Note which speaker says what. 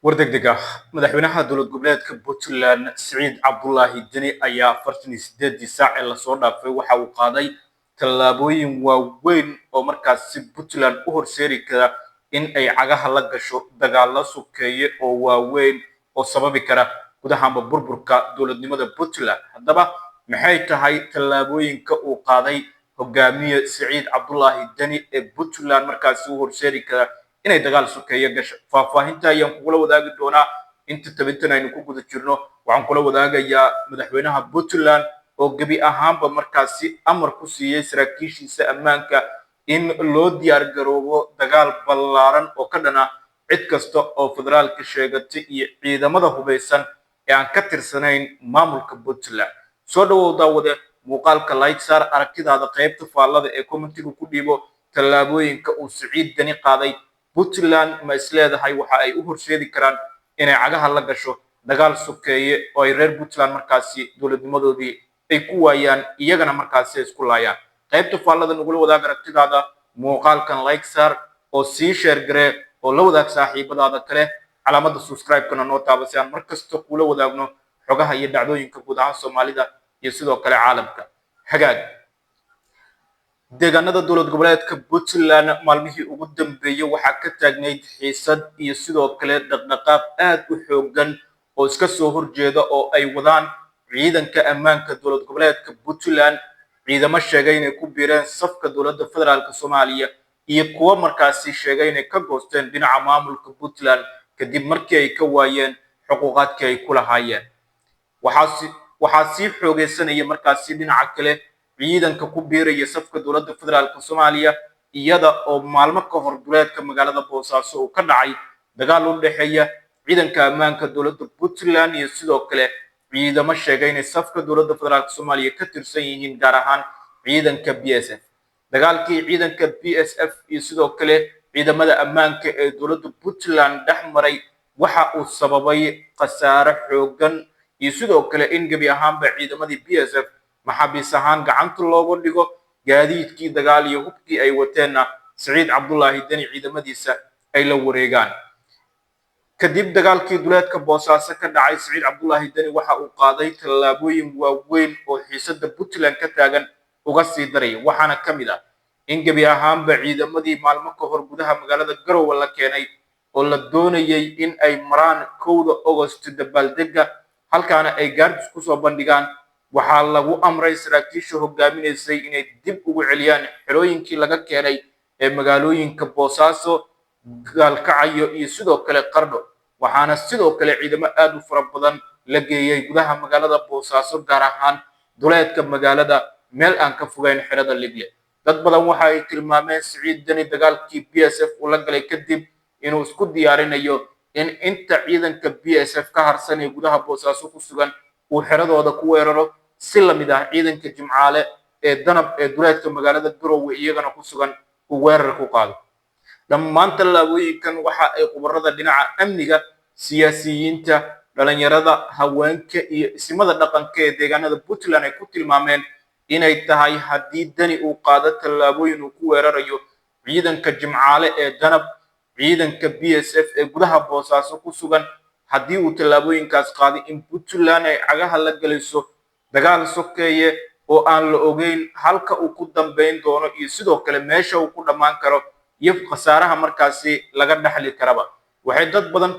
Speaker 1: wardegdega madaxweynaha dowlad goboleedka Puntland Siciid Cabdullaahi Deni ayaa 48 saac ee la soo dhaafay waxa uu qaaday tallaabooyin waaweyn oo markaasi Puntland u horseedi kara in ay cagaha la gasho dagaalo sokeeye oo waaweyn oo sababi kara gudaha burburka dowladnimada Puntland. Haddaba maxay tahay tallaabooyinka uu qaaday hogaamiye Siciid Cabdullaahi Deni ee Puntland markaasi u horseedi kara inay dagaal sokeeye gasho? Faahfaahinta ayaan kugula wadaagi doonaa inta tabintan aynu ku guda jirno. Waxaan kula wadaagayaa madaxweynaha Puntland oo gebi ahaanba markaasi amar ku siiyay saraakiishiisa ammaanka in loo diyaar garoobo dagaal ballaaran oo ka dhana cid kasta oo federaalka sheegatay iyo ciidamada hubeysan ee aan ka tirsanayn maamulka Puntland. Soo dhawow daawade muuqaalka like saar, aragtidaada qaybta faallada ee commentiga ku dhiibo. Tallaabooyinka uu Siciid Deni qaaday Puntland ma isleedahay waxa ay u horseedi karaan inay cagaha la gasho dagaal sokeeye oo ay reer Puntland markaasi dowladnimadoodii ay ku waayaan iyagana markaasi isku laayaan? qaybta faallada nagula wadaag aragtidaada, muuqaalkan like saar oo sii share garee oo la wadaag saaxiibadaada kale, calaamada subscribe-kana noo taaba si aan markasta kula wadaagno xogaha iyo dhacdooyinka guud ahaan Soomaalida iyo sidoo kale caalamka. Hagaag deegaanada dowlad goboleedka Puntland maalmihii ugu dambeeyay waxaa ka taagnayd xiisad iyo sidoo kale dhaqdhaqaaq aad u xooggan oo iska soo horjeeda oo ay wadaan ciidanka ammaanka dowlad goboleedka Puntland, ciidamo sheegay inay ku biireen safka dowladda federaalka Soomaaliya iyo kuwa markaasi sheegay inay ka goosteen dhinaca maamulka Puntland kadib markii ay ka waayeen xuquuqaadkii ay ku lahaayeen. waxaa sii xoogeysanaya markaasi dhinaca kale ciidanka ku biiraya safka dowladda federaalka Soomaaliya iyada oo maalmo ka hor duleedka magaalada Boosaaso uu ka dhacay dagaal u dhaxeeya ciidanka ammaanka dowladda Puntland iyo sidoo kale ciidamo sheegay inay safka dowladda federaalka Soomaaliya ka tirsan yihiin, gaar ahaan ciidanka BSF. dagaalkii ciidanka BSF iyo sidoo kale ciidamada ammaanka ee dowladda Puntland dhexmaray waxa uu sababay khasaare xooggan iyo sidoo kale in gebi ahaanba ciidamadii BSF maxaabiis ahaan gacanta loogu dhigo, gaadiidkii dagaal iyo hubkii ay wateenna Siciid Cabdullaahi Deni ciidamadiisa ay la wareegaan. kadib dagaalkii duleedka Boosaaso ka dhacay, Siciid Cabdullaahi Deni waxa uu qaaday tallaabooyin waaweyn oo xiisadda Puntland ka taagan uga sii daraya. waxaana ka mid ah in gebi ahaanba ciidamadii maalmo ka hor gudaha magaalada Garowe la keenay oo la doonayay in ay maraan 1 August dabaaldega halkaana ay gaardis ku soo bandhigaan. waxaa lagu amray saraakiisha hogaaminaysay inay dib ugu celiyaan xerooyinkii laga keenay ee magaalooyinka Boosaaso, Gaalkacyo iyo sidoo kale Qardho. waxaana sidoo kale ciidamo aad u fara badan la geeyay gudaha magaalada Boosaaso, gaar ahaan duleedka magaalada meel aan ka fogeyn xerada Ligle. dad badan waxa ay tilmaameen Siciid Deni dagaalkii BSF uu la galay kadib inuu isku diyaarinayo in inta ciidanka BSF ka harsan ee gudaha Boosaaso ku sugan uu xeradooda ku weeraro, si lamid ah ciidanka Jimcaale ee Danab ee duleedka magaalada Garowe iyagana ku sugan uu weerar ku qaado. dhammaan tallaabooyinkan waxa ay khubarada dhinaca amniga, siyaasiyiinta, dhalinyarada, haweenka iyo ismada dhaqanka ee deegaanada Puntland ay ku tilmaameen inay tahay haddii Deni uu qaado tallaabooyin uu ku weerarayo ciidanka Jimcaale ee Danab, ciidanka BSF ee gudaha Boosaaso ku sugan, haddii uu tallaabooyinkaas qaaday in Puntland ay cagaha la galayso dagaal sokeeye oo aan la ogeyn halka uu ku dambeyn doono iyo sidoo kale meesha uu ku dhammaan karo iyo khasaaraha markaasi laga dhaxli karaba. waxay dad badan